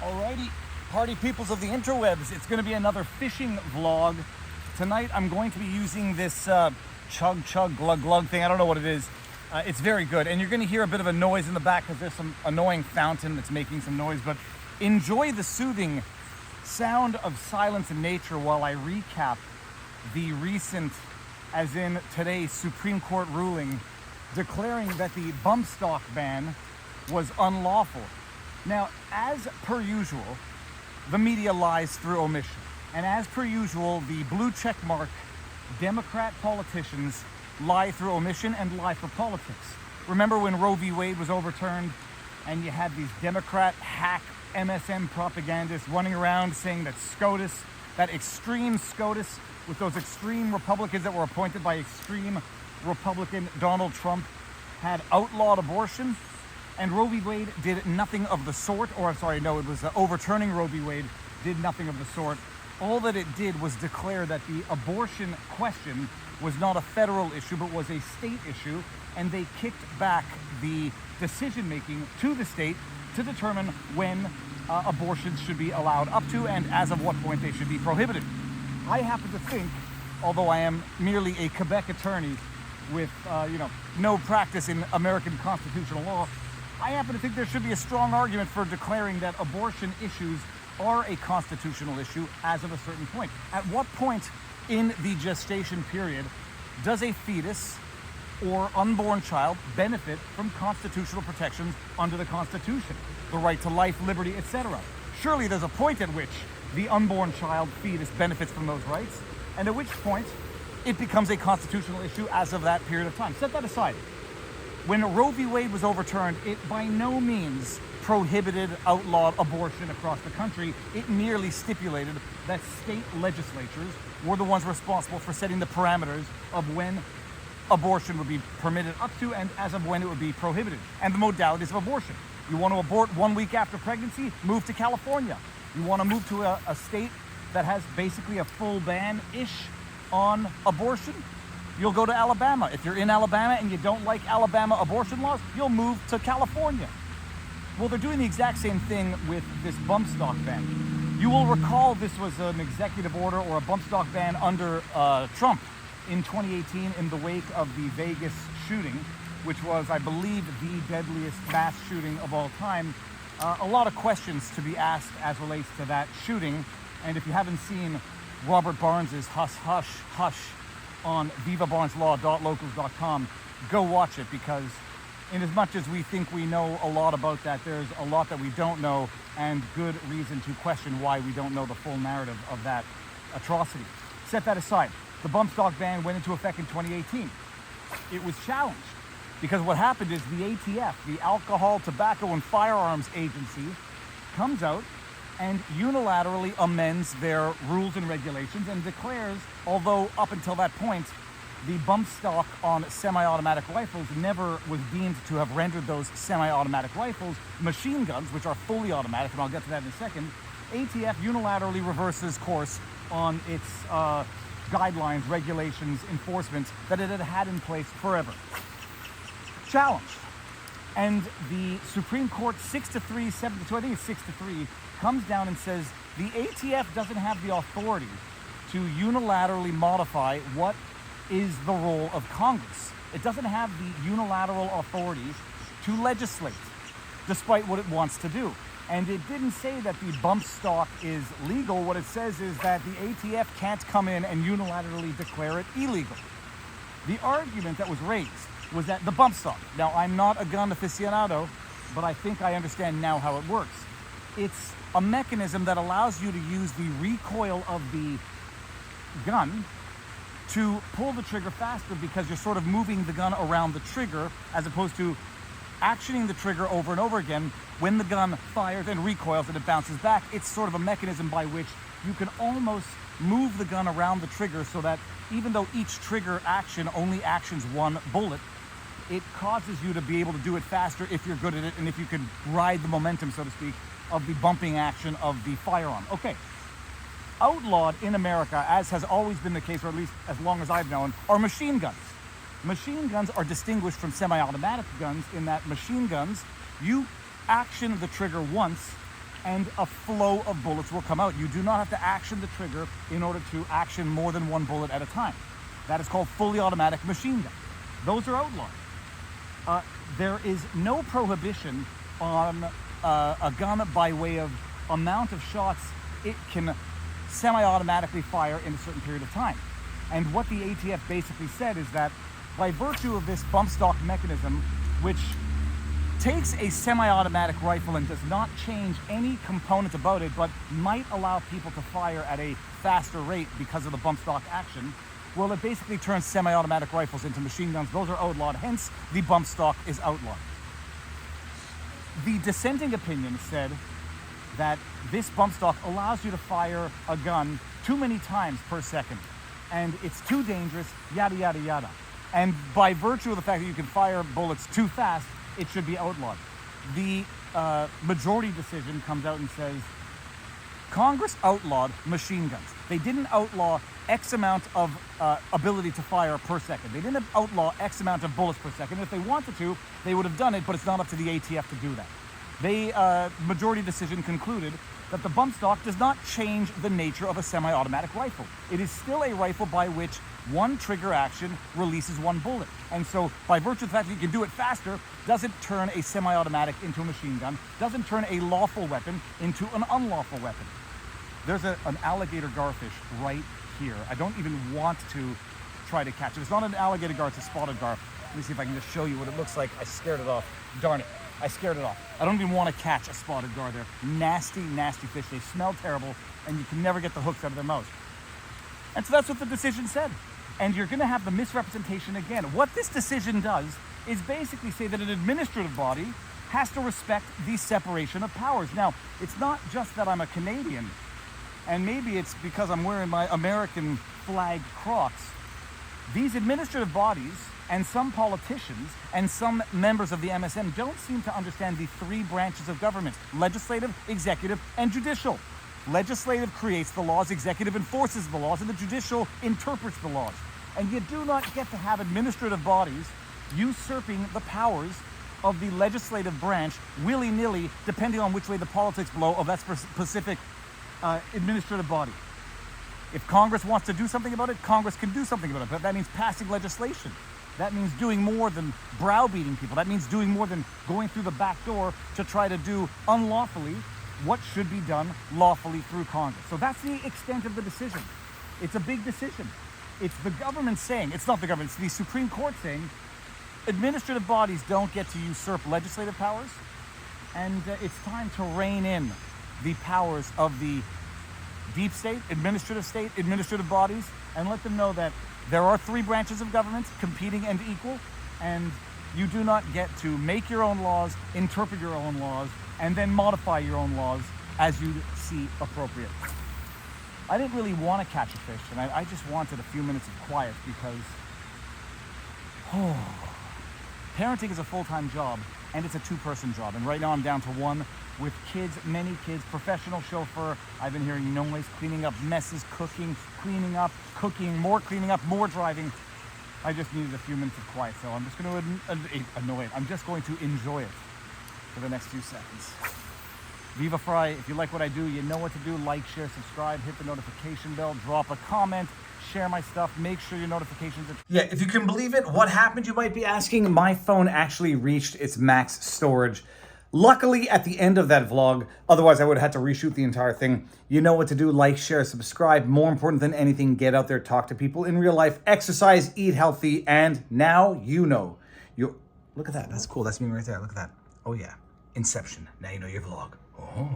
Alrighty, party peoples of the interwebs, it's going to be another fishing vlog. Tonight I'm going to be using this chug glug glug thing. I don't know what it is. It's very good, and you're going to hear a bit of a noise in the back because there's some annoying fountain that's making some noise, but enjoy the soothing sound of silence in nature while I recap the recent, as in today's, Supreme Court ruling declaring that the bump stock ban was unlawful. Now, as per usual, the media lies through omission. And as per usual, the blue checkmark Democrat politicians lie through omission and lie for politics. Remember when Roe v. Wade was overturned and you had these Democrat hack MSM propagandists running around saying that SCOTUS, that extreme SCOTUS with those extreme Republicans that were appointed by extreme Republican Donald Trump had outlawed abortion? And Roe v. Wade did nothing of the sort, or I'm sorry, no, it was overturning Roe v. Wade, did nothing of the sort. All that it did was declare that the abortion question was not a federal issue, but was a state issue, and they kicked back the decision-making to the state to determine when abortions should be allowed up to and as of what point they should be prohibited. I happen to think, although I am merely a Quebec attorney with, no practice in American constitutional law, I happen to think there should be a strong argument for declaring that abortion issues are a constitutional issue as of a certain point. At what point in the gestation period does a fetus or unborn child benefit from constitutional protections under the Constitution? The right to life, liberty, etc. Surely there's a point at which the unborn child fetus benefits from those rights, and at which point it becomes a constitutional issue as of that period of time. Set that aside. When Roe v. Wade was overturned, it by no means prohibited, outlawed abortion across the country. It merely stipulated that state legislatures were the ones responsible for setting the parameters of when abortion would be permitted up to and as of when it would be prohibited, and the modalities of abortion. You want to abort 1 week after pregnancy? Move to California. You want to move to a state that has basically a full ban-ish on abortion? You'll go to Alabama. If you're in Alabama and you don't like Alabama abortion laws, you'll move to California. Well, they're doing the exact same thing with this bump stock ban. You will recall this was an executive order or a bump stock ban under Trump in 2018 in the wake of the Vegas shooting, which was, I believe, the deadliest mass shooting of all time. A lot of questions to be asked as relates to that shooting. And if you haven't seen Robert Barnes's Hush Hush Hush on vivabarneslaw.locals.com, go watch it, because in as much as we think we know a lot about that, there's a lot that we don't know, and good reason to question why we don't know the full narrative of that atrocity. Set that aside. The bump stock ban went into effect in 2018. It was challenged because what happened is the ATF, the Alcohol, Tobacco, and Firearms Agency, comes out and unilaterally amends their rules and regulations and declares, although up until that point, the bump stock on semi-automatic rifles never was deemed to have rendered those semi-automatic rifles machine guns, which are fully automatic, and I'll get to that in a second. ATF unilaterally reverses course on its guidelines, regulations, enforcement that it had had in place forever. Challenged. And the Supreme Court, 6-3, 7-2, I think it's 6-3, comes down and says the ATF doesn't have the authority to unilaterally modify what is the role of Congress. It doesn't have the unilateral authorities to legislate, despite what it wants to do. And it didn't say that the bump stock is legal. What it says is that the ATF can't come in and unilaterally declare it illegal. The argument that was raised was that the bump stock, now I'm not a gun aficionado, but I think I understand now how it works. It's a mechanism that allows you to use the recoil of the gun to pull the trigger faster, because you're sort of moving the gun around the trigger as opposed to actioning the trigger over and over again. When the gun fires and recoils and it bounces back, it's sort of a mechanism by which you can almost move the gun around the trigger so that even though each trigger action only actions one bullet, it causes you to be able to do it faster if you're good at it and if you can ride the momentum, so to speak, of the bumping action of the firearm. Okay. Outlawed in America, as has always been the case, or at least as long as I've known, are machine guns. Machine guns are distinguished from semi-automatic guns in that machine guns, you action the trigger once and a flow of bullets will come out. You do not have to action the trigger in order to action more than one bullet at a time. That is called fully automatic machine gun. Those are outlawed. There is no prohibition on a gun by way of amount of shots it can semi-automatically fire in a certain period of time. And what the ATF basically said is that by virtue of this bump stock mechanism, which takes a semi-automatic rifle and does not change any component about it, but might allow people to fire at a faster rate because of the bump stock action, well, it basically turns semi-automatic rifles into machine guns. Those are outlawed, hence the bump stock is outlawed. The dissenting opinion said that this bump stock allows you to fire a gun too many times per second, and it's too dangerous, yada, yada, yada. And by virtue of the fact that you can fire bullets too fast, it should be outlawed. The majority decision comes out and says, Congress outlawed machine guns. They didn't outlaw X amount of ability to fire per second. They didn't outlaw X amount of bullets per second. If they wanted to, they would have done it, but it's not up to the ATF to do that. The majority decision concluded that the bump stock does not change the nature of a semi-automatic rifle. It is still a rifle by which one trigger action releases one bullet. And so by virtue of the fact that you can do it faster, doesn't turn a semi-automatic into a machine gun, doesn't turn a lawful weapon into an unlawful weapon. There's an alligator garfish right here. I don't even want to try to catch it. It's not an alligator gar, it's a spotted gar. Let me see if I can just show you what it looks like. I scared it off. Darn it. I scared it off. I don't even want to catch a spotted gar there. Nasty, nasty fish. They smell terrible, and you can never get the hooks out of their mouths. And so that's what the decision said. And you're going to have the misrepresentation again. What this decision does is basically say that an administrative body has to respect the separation of powers. Now, it's not just that I'm a Canadian, and maybe it's because I'm wearing my American flag Crocs. These administrative bodies and some politicians and some members of the MSM don't seem to understand the three branches of government: legislative, executive, and judicial. Legislative creates the laws, executive enforces the laws, and the judicial interprets the laws. And you do not get to have administrative bodies usurping the powers of the legislative branch willy-nilly, depending on which way the politics blow of that specific administrative body. If Congress wants to do something about it, Congress can do something about it, but that means passing legislation. That means doing more than browbeating people. That means doing more than going through the back door to try to do unlawfully what should be done lawfully through Congress. So that's the extent of the decision. It's a big decision. It's the government saying, it's not the government, it's the Supreme Court saying, administrative bodies don't get to usurp legislative powers, and it's time to rein in the powers of the deep state, administrative bodies, and let them know that there are three branches of government competing and equal, and you do not get to make your own laws, interpret your own laws, and then modify your own laws as you see appropriate. I didn't really want to catch a fish, and I just wanted a few minutes of quiet because parenting is a full-time job, and it's a two-person job. And right now I'm down to one with kids, many kids, professional chauffeur. I've been hearing noise, cleaning up messes, cooking, cleaning up, cooking, more cleaning up, more driving. I just needed a few minutes of quiet, so I'm just going to annoy it. I'm just going to enjoy it for the next few seconds. Viva Frei. If you like what I do, you know what to do. Like, share, subscribe, hit the notification bell, drop a comment, share my stuff, make sure your notifications are... Yeah, if you can believe it, what happened, you might be asking? My phone actually reached its max storage. Luckily, at the end of that vlog, otherwise I would have had to reshoot the entire thing. You know what to do. Like, share, subscribe. More important than anything, get out there, talk to people in real life, exercise, eat healthy, and now you know. Look at that. That's cool. That's me right there. Look at that. Oh, yeah. Inception. Now you know your vlog. Oh.